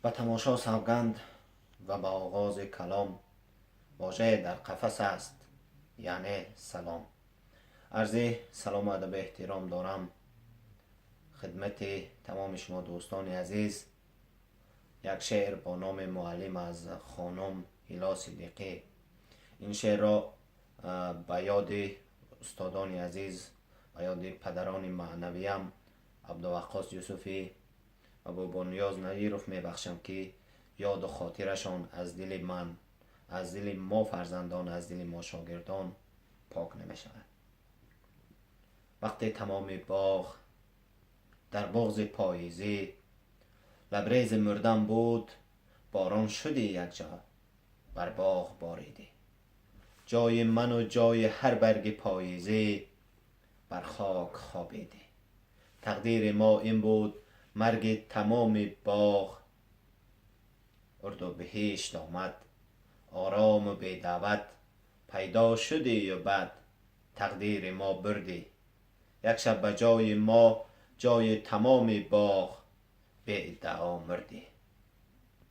به تماشا سوگند و به آغاز کلام، واژه در قفس است یعنی سلام. عرض سلام و ادب احترام دارم خدمت تمام شما دوستان عزیز. یک شعر با نام معلم از خانم هیلا صدیقی. این شعر را به یاد استادان عزیز، به یاد پدران معنویم عبدالوقاص یوسفی و بابا نیاز نظیرов میبخشم که یاد و خاطرشان از دل من، از دل ما فرزندان، از دل ما شاگردان پاک نمیشود. وقتی تمام باغ در بغض پاییزی لبریز مردم بود، باران شدی یک جا بر باغ باریدی. جای من و جای هر برگ پاییزی بر خاک خوابیدی. تقدیر ما این بود مرگ تمام باغ، اردوبهشت آمد آرام و بی دعوت. پیدا شدی و بعد تقدیر ما بردی. یک شب به جای ما، جای تمام باغ، بی ادعا مردی.